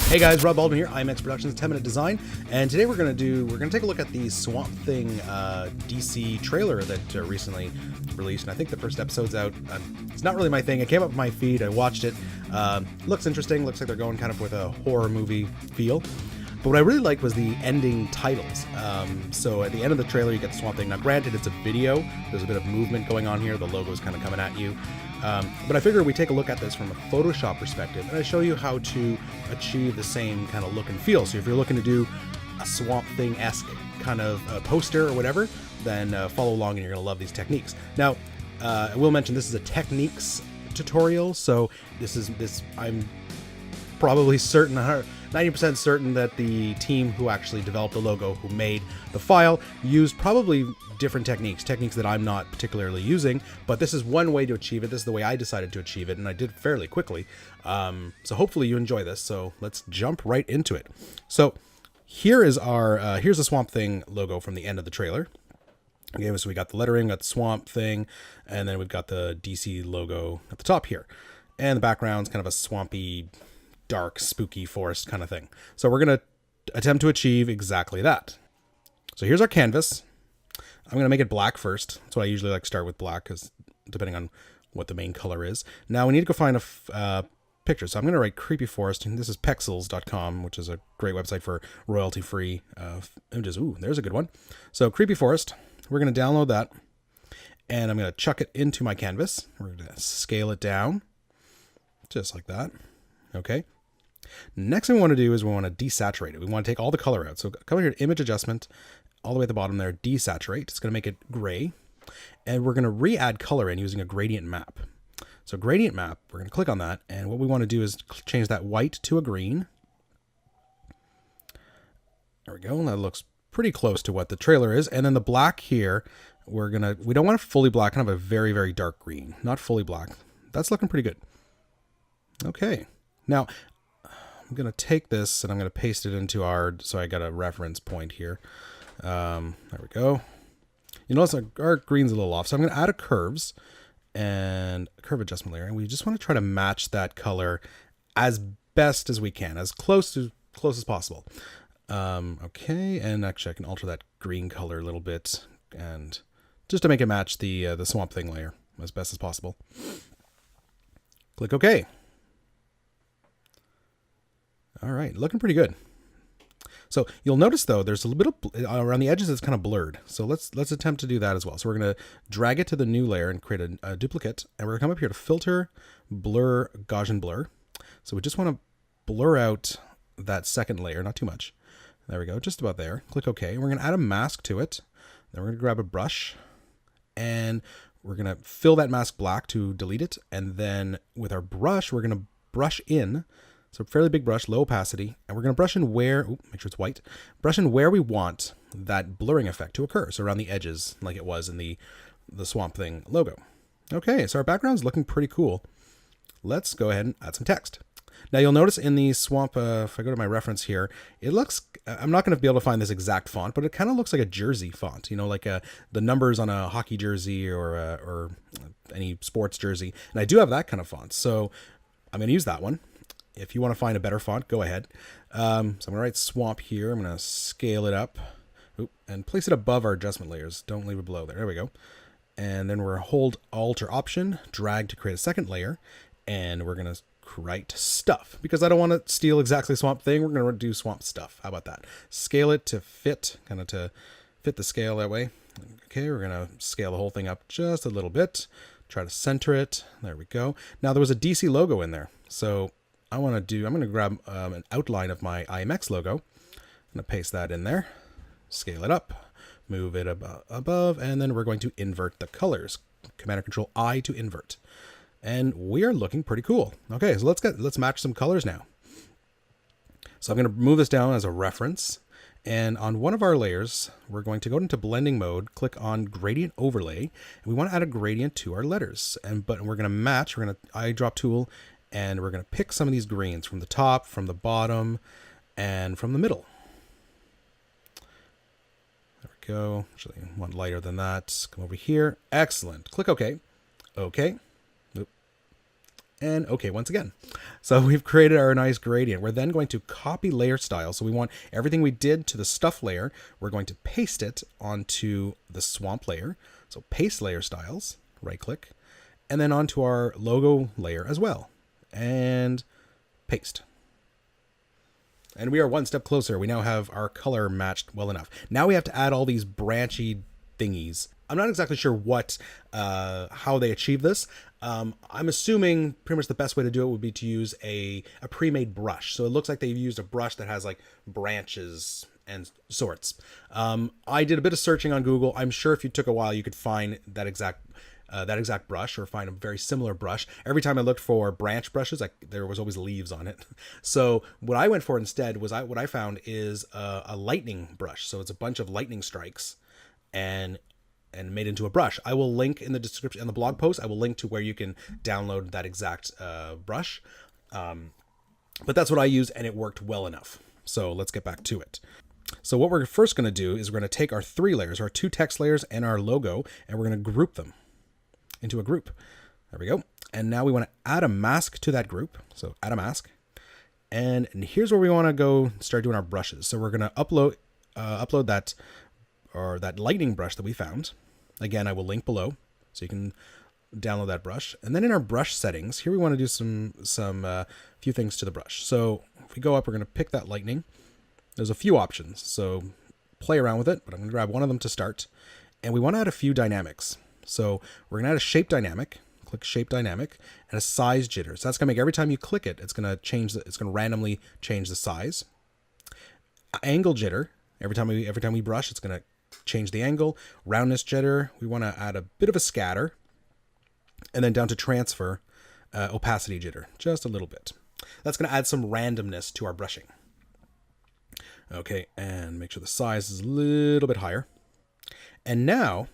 Hey guys, Rob Baldwin here, IMX Productions, 10-minute design, and today we're gonna take a look at the Swamp Thing DC trailer that recently released, and I think the first episode's out. It's not really my thing. It came up in my feed. I watched it. Looks interesting. Looks like they're going kind of with a horror movie feel. But what I really liked was the ending titles. So at the end of the trailer, you get the Swamp Thing. Now, granted, it's a video. There's a bit of movement going on here. The logo's kind of coming at you. But I figure we take a look at this from a Photoshop perspective, and I show you how to achieve the same kind of look and feel. So if you're looking to do a Swamp Thing-esque kind of poster or whatever, then follow along and you're going to love these techniques. Now, I will mention this is a techniques tutorial, so I'm probably certain, 90% certain that the team who actually developed the logo, who made the file, used probably different techniques that I'm not particularly using, but this is one way to achieve it. This is the way I decided to achieve it, and I did fairly quickly. So hopefully you enjoy this. So let's jump right into it. So here is our, here's the Swamp Thing logo from the end of the trailer. Okay, so we got the lettering, got the Swamp Thing, and then we've got the DC logo at the top here. And the background's kind of a swampy, dark, spooky forest kind of thing. So we're going to attempt to achieve exactly that. So here's our canvas. I'm going to make it black first. That's what I usually like to start with, black, because depending on what the main color is. Now we need to go find a picture. So I'm going to write creepy forest, and this is pexels.com, which is a great website for royalty-free images. Ooh, there's a good one. So creepy forest, we're going to download that, and I'm going to chuck it into my canvas. We're going to scale it down, just like that. Okay. Next thing we want to do is we want to desaturate it. We want to take all the color out. So come here to image adjustment, all the way at the bottom there, desaturate. It's going to make it gray. And we're going to re-add color in using a gradient map. So gradient map, we're going to click on that. And what we want to do is change that white to a green. There we go. And that looks pretty close to what the trailer is. And then the black here, we don't want it fully black, kind of a very, very dark green. Not fully black. That's looking pretty good. Okay. Now, I'm going to take this and I'm going to paste it into so I got a reference point here. There we go. You notice our green's a little off, so I'm going to add a curves and a curve adjustment layer. And we just want to try to match that color as best as we can, as close as possible. Okay, and actually I can alter that green color a little bit, and just to make it match the Swamp Thing layer as best as possible. Click OK. All right, looking pretty good. So you'll notice though, there's a little bit of, around the edges, it's kind of blurred. So let's attempt to do that as well. So we're going to drag it to the new layer and create a duplicate. And we're going to come up here to filter, blur, Gaussian blur. So we just want to blur out that second layer, not too much. There we go, just about there. Click OK. And we're going to add a mask to it. Then we're going to grab a brush and we're going to fill that mask black to delete it. And then with our brush, we're going to brush in. So fairly big brush, low opacity, and we're going to brush in where, make sure it's white, brush in where we want that blurring effect to occur. So around the edges, like it was in the Swamp Thing logo. Okay, so our background's looking pretty cool. Let's go ahead and add some text. Now you'll notice in the Swamp, if I go to my reference here, it looks, I'm not going to be able to find this exact font, but it kind of looks like a jersey font, you know, like the numbers on a hockey jersey or any sports jersey. And I do have that kind of font, so I'm going to use that one. If you want to find a better font, go ahead. So I'm going to write Swamp here. I'm going to scale it up and place it above our adjustment layers. Don't leave it below there. There we go. And then we're hold Alt or Option, drag to create a second layer. And we're going to write stuff because I don't want to steal exactly Swamp Thing. We're going to do Swamp Stuff. How about that? Scale it to fit, kind of to fit the scale that way. Okay, we're going to scale the whole thing up just a little bit. Try to center it. There we go. Now there was a DC logo in there. So I'm going to grab an outline of my IMX logo. I'm going to paste that in there, scale it up, move it above, and then we're going to invert the colors. Command or Control I to invert. And we are looking pretty cool. Okay, so let's match some colors now. So I'm going to move this down as a reference. And on one of our layers, we're going to go into blending mode, click on gradient overlay, and we want to add a gradient to our letters. But we're going to match, we're going to eyedrop tool, and we're going to pick some of these greens from the top, from the bottom, and from the middle. There we go. Actually, I want lighter than that. Come over here. Excellent. Click OK. OK. and okay once again. So we've created our nice gradient. We're then going to copy layer style. So we want everything we did to the stuff layer, we're going to paste it onto the swamp layer. So paste layer styles, right click, and then onto our logo layer as well, and paste. And we are one step closer. We now have our color matched well enough. Now we have to add all these branchy thingies. I'm not exactly sure how they achieve this. I'm assuming pretty much the best way to do it would be to use a pre-made brush. So it looks like they've used a brush that has like branches and sorts. I did a bit of searching on Google. I'm sure if you took a while, you could find that exact brush or find a very similar brush. Every time I looked for branch brushes, there was always leaves on it. So what I went for instead was what I found is a lightning brush. So it's a bunch of lightning strikes and made into a brush. I will link in the description, in the blog post, I will link to where you can download that exact brush. But that's what I used, and it worked well enough. So let's get back to it. So what we're first going to do is we're going to take our 3 layers, our 2 text layers and our logo, and we're going to group them into a group. There we go. And now we want to add a mask to that group. So add a mask. And here's where we want to go start doing our brushes. So we're going to upload that lightning brush that we found. Again, I will link below so you can download that brush. And then in our brush settings, here we want to do some few things to the brush. So if we go up, we're going to pick that lightning. There's a few options, so play around with it, but I'm going to grab one of them to start. And we want to add a few dynamics. So we're going to add a shape dynamic, click shape dynamic, and a size jitter. So that's going to make every time you click it, it's going to randomly change the size. Angle jitter, every time we brush, it's going to change the angle. Roundness jitter, we want to add a bit of a scatter. And then down to transfer, opacity jitter, just a little bit. That's going to add some randomness to our brushing. Okay, and make sure the size is a little bit higher. And now,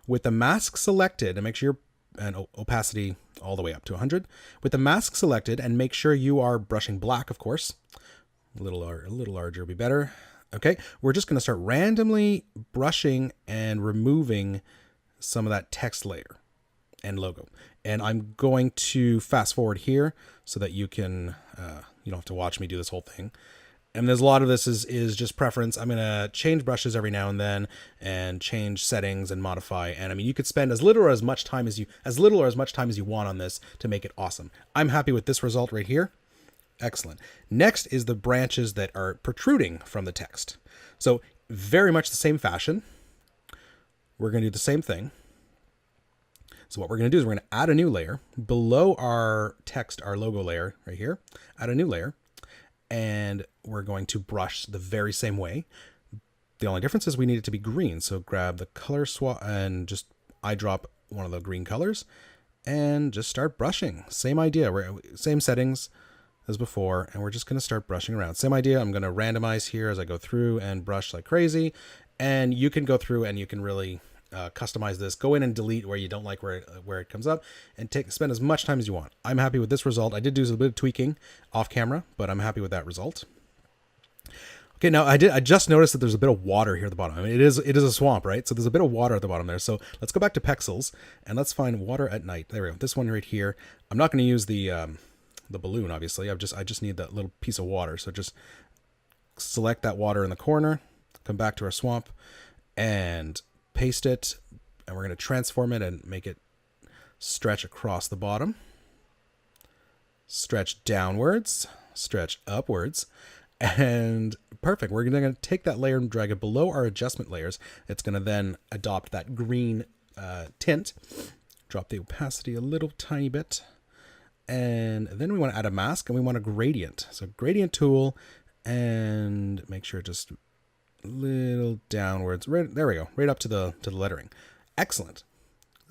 with the mask selected, and make sure and opacity all the way up to 100. With the mask selected, and make sure you are brushing black, of course. A little larger would be better. Okay, we're just going to start randomly brushing and removing some of that text layer and logo. And I'm going to fast forward here so that you can, you don't have to watch me do this whole thing. And there's a lot of this is just preference. I'm going to change brushes every now and then and change settings and modify. And I mean, you could spend as little or as much time as you want on this to make it awesome. I'm happy with this result right here. Excellent. Next is the branches that are protruding from the text. So very much the same fashion. We're going to do the same thing. So what we're going to do is we're going to add a new layer below our text, our logo layer right here, add a new layer. And we're going to brush the very same way. The only difference is we need it to be green. So grab the color swap and just eyedrop one of the green colors and just start brushing. Same idea, same settings as before. And we're just going to start brushing around. Same idea. I'm going to randomize here as I go through and brush like crazy. And you can go through and you can really customize this. Go in and delete where you don't like where it comes up, and spend as much time as you want. I'm happy with this result. I did do a bit of tweaking off camera, but I'm happy with that result. Okay, now I just noticed that there's a bit of water here at the bottom. I mean, it is a swamp, right? So there's a bit of water at the bottom there. So let's go back to Pexels and let's find water at night. There we go. This one right here. I'm not going to use the balloon, obviously. I just need that little piece of water. So just select that water in the corner, come back to our swamp, and paste it, and we're going to transform it and make it stretch across the bottom, stretch downwards, stretch upwards, and perfect. We're going to take that layer and drag it below our adjustment layers. It's going to then adopt that green tint, drop the opacity a little tiny bit, and then we want to add a mask and we want a gradient. So gradient tool, and make sure it just little downwards, right there we go, right up to the lettering. Excellent.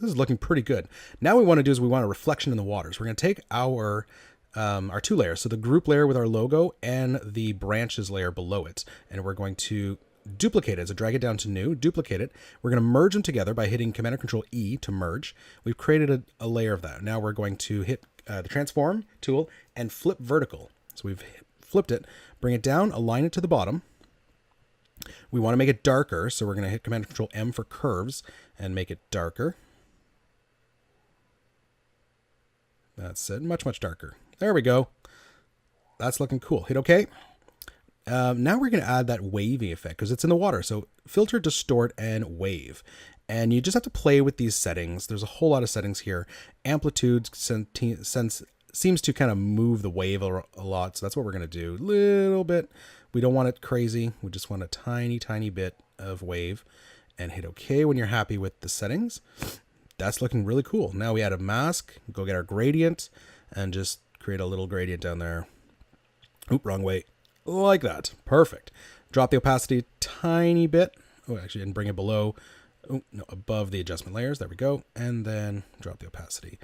This is looking pretty good. Now what we want to do is we want a reflection in the waters. We're going to take our 2 layers, so the group layer with our logo and the branches layer below it, and we're going to duplicate it. So drag it down to new, duplicate it. We're going to merge them together by hitting Command or Control E to merge. We've created a layer of that. Now we're going to hit the transform tool and flip vertical. So we've flipped it, bring it down, align it to the bottom. We want to make it darker, so we're going to hit Command Control M for curves and make it darker. That's it. Much, much darker. There we go. That's looking cool. Hit OK. Now we're going to add that wavy effect because it's in the water. So filter, distort, and wave. And you just have to play with these settings. There's a whole lot of settings here. Amplitude seems to kind of move the wave a lot. So that's what we're going to do. A little bit. We don't want it crazy. We just want a tiny, tiny bit of wave. And hit OK when you're happy with the settings. That's looking really cool. Now we add a mask. Go get our gradient and just create a little gradient down there. Oop, wrong way. Like that. Perfect. Drop the opacity tiny bit. Oh, actually, and bring it below. Oh, no, above the adjustment layers. There we go. And then drop the opacity.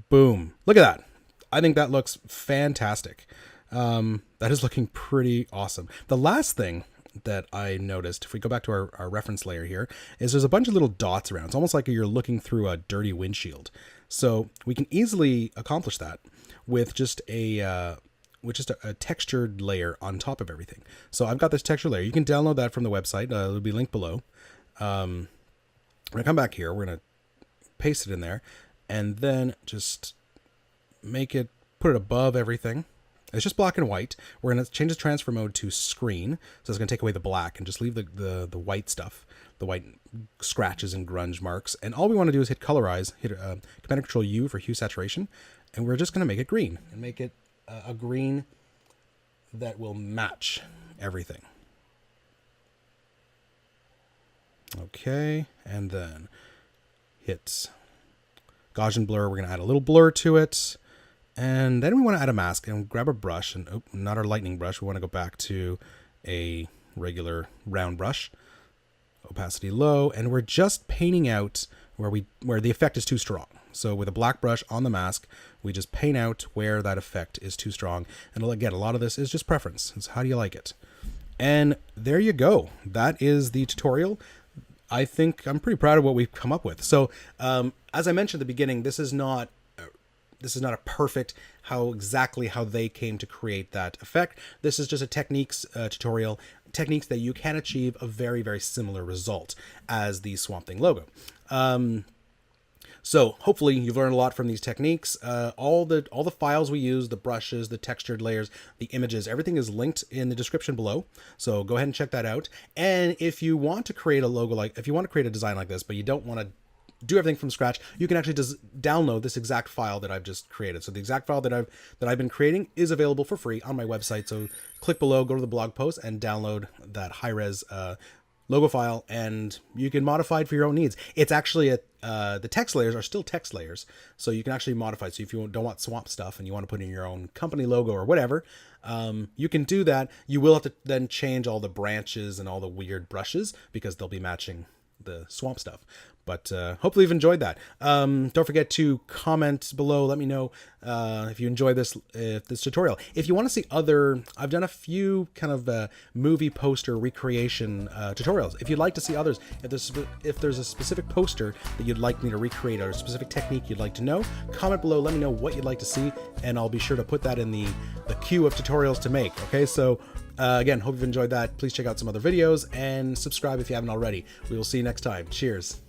Boom. Look at that. I think that looks fantastic. That is looking pretty awesome. The last thing that I noticed, if we go back to our reference layer here, is there's a bunch of little dots around. It's almost like you're looking through a dirty windshield. So we can easily accomplish that with just a textured layer on top of everything. So I've got this texture layer. You can download that from the website. It'll be linked below. We're gonna come back here. We're gonna paste it in there, and then just put it above everything. It's just black and white. We're going to change the transfer mode to screen. So it's going to take away the black and just leave the white stuff, the white scratches and grunge marks. And all we want to do is hit colorize, hit Command and Control U for hue saturation. And we're just going to make it green and make it a green that will match everything. Okay. And then hit Gaussian blur. We're going to add a little blur to it. And then we want to add a mask and grab a brush, and not our lightning brush. We want to go back to a regular round brush, opacity low, and we're just painting out where the effect is too strong. So with a black brush on the mask, we just paint out where that effect is too strong. And again, a lot of this is just preference. It's how do you like it? And there you go. That is the tutorial. I think I'm pretty proud of what we've come up with. So as I mentioned at the beginning, this is not a perfect exactly how they came to create that effect. This is just a techniques tutorial, techniques that you can achieve a very, very similar result as the Swamp Thing logo. So hopefully you've learned a lot from these techniques. All the files we use, the brushes, the textured layers, the images, everything is linked in the description below. So go ahead and check that out. And if you want to create a logo if you want to create a design like this, but you don't want to do everything from scratch, you can actually just download this exact file that I've just created. So the exact file that I've been creating is available for free on my website. So click below, go to the blog post, and download that high-res logo file, and you can modify it for your own needs. It's actually the text layers are still text layers, so you can actually modify it. So if you don't want swamp stuff and you want to put in your own company logo or whatever, you can do that. You will have to then change all the branches and all the weird brushes because they'll be matching the swamp stuff. But hopefully you've enjoyed that. Don't forget to comment below. Let me know if you enjoy this tutorial. If you want to see I've done a few kind of movie poster recreation tutorials. If you'd like to see others, if there's a specific poster that you'd like me to recreate or a specific technique you'd like to know, comment below. Let me know what you'd like to see, and I'll be sure to put that in the queue of tutorials to make. Okay, so again, hope you've enjoyed that. Please check out some other videos and subscribe if you haven't already. We will see you next time. Cheers.